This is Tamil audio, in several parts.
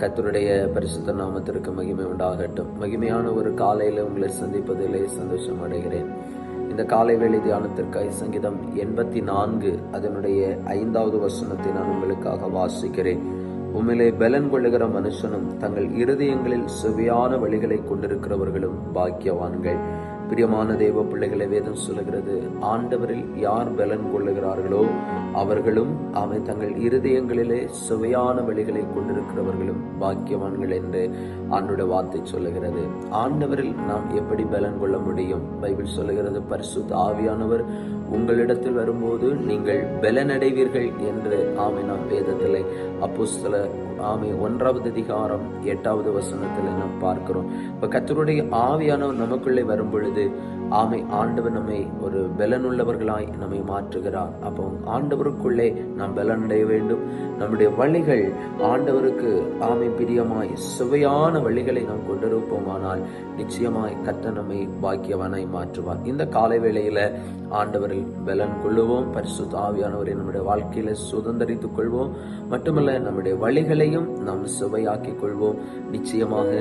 கர்த்தருடைய பரிசுத்த நாமத்திற்கு மகிமை உண்டாகட்டும். மகிமையான ஒரு காலையில உங்களை சந்திப்பதிலே சந்தோஷம் அடைகிறேன். இந்த காலை வேளை தியானத்திற்காக சங்கீதம் 84 அதனுடைய 5வது வசனத்தை நான் உங்களுக்காக வாசிக்கிறேன். உம்மிலே பலன் கொள்ளுகிற மனுஷனும் தங்கள் இருதயங்களில் செவ்வையான வழிகளை கொண்டிருக்கிறவர்களும் பாக்கியவான்கள். பிரியமான தேவ பிள்ளைகளை, வேதம் சொல்லுகிறது, ஆண்டவரில் யார் பலன் கொள்ளுகிறார்களோ அவர்களும் தங்கள் இருதயங்களிலே சுவையான வழிகளை கொண்டிருக்கிறவர்களும் பாக்கியவான்கள் என்று ஆண்டவருடைய வார்த்தை சொல்லுகிறது. ஆண்டவரில் நாம் எப்படி பலன் கொள்ள முடியும்? பைபிள் சொல்லுகிறது, பரிசுத்த ஆவியானவர் உங்களிடத்தில் வரும்போது நீங்கள் பலனடைவீர்கள் என்று நாம் வேதத்திலே அப்போஸ்தலர் 1வது அதிகாரம் 8வது வசனத்தில் நாம் பார்க்கிறோம். இப்ப கர்த்தருடைய ஆவியானவர் நமக்குள்ளே வரும் பொழுது ஆண்டவர் நம்மை ஒரு பலனுள்ளவர்களாய் நம்மை மாற்றுகிறார். அப்போ ஆண்டவருக்குள்ளே நாம் பலனடைய வேண்டும். நம்முடைய வழிகள் ஆண்டவருக்கு பிரியமாய் சுவையான வழிகளை நாம் கொண்டிருப்போமானால் நிச்சயமாய் கர்த்தர் நம்மை பாக்கியவானாய் மாற்றுவார். இந்த காலை வேளையில ஆண்டவரில் பலன் கொள்ளுவோம். பரிசுத்த ஆவியானவரை நம்முடைய வாழ்க்கையில சுதந்திரித்துக் கொள்வோம். மட்டுமல்ல, நம்முடைய வழிகளையும் நாம் சுவையாக்கிக் கொள்வோம். நிச்சயமாக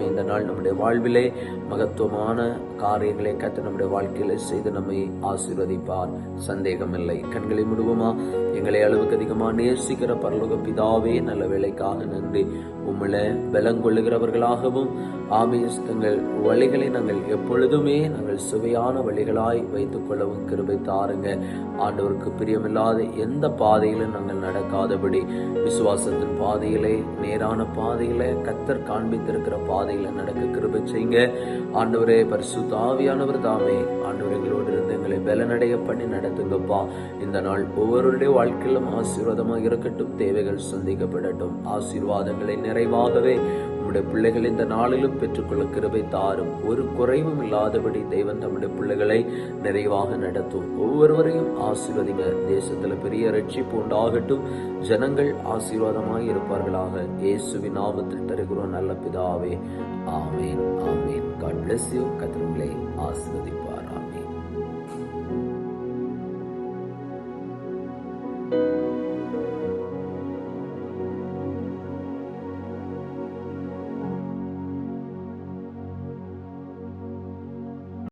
இந்த நாள் நம்முடைய வாழ்விலே மகத்துவமான காரியங்களை கர்த்தர் நம்முடைய வாழ்க்கையில செய்து நம்மை ஆசீர்வதிப்பார், சந்தேகமில்லை. கண்களை மூடுவோமா? எங்களை அளவுக்கு அதிகமாக நேசிக்கிற பரலோக பிதாவே, நல்ல வேலைக்காக நன்றி. உம்மிலே பலன் கொள்ளுகிறவர்களாகவும் தங்கள் வழிகளை நாங்கள் எப்பொழுதுமே நாங்கள் சுவையான வழிகளாய் வைத்துக் கொள்ளவும் கிருபை தாருங்க. ஆண்டவருக்கு பிரியமில்லாத எந்த பாதையிலும் நாங்கள் நடக்காதபடி விசுவாசத்தின் பாதையிலே, நேரான பாதையில, கர்த்தர் காண்பித்திருக்கிற பாதையில நடக்க கிருபை செய்யுங்க. ஆண்டவரே, பரிசுத்த ஆவியானவர் தாமே ஆண்டவர் எங்களோடு இருந்து எங்களை பலனடைய பண்ணி நடத்துங்கப்பா. இந்த நாள் ஒவ்வொருடைய வாழ்க்கையிலும் ஆசீர்வாதமாக இருக்கட்டும். தேவைகள் சந்திக்கப்படட்டும். ஆசீர்வாதங்களை நிறைவாகவே நம்முடைய பிள்ளைகள் இந்த நாளிலும் பெற்றுக்கொள்ள கிருபை தாரும். ஒரு குறைவும் இல்லாதபடி தெய்வம் நம்முடைய பிள்ளைகளை நிறைவாக நடத்தும். ஒவ்வொருவரையும் ஆசீர்வதிங்க. தேசத்துல பெரிய ரட்சிப்பு உண்டாகட்டும். ஜனங்கள் ஆசீர்வாதமாக இருப்பார்களாக. இயேசுவின் நாமத்தில் தருகிறோம் நல்ல பிதாவே. ஆமேன், ஆமேன். God bless you. கர்த்தர் உங்களை ஆசீர்வதிப்பார்.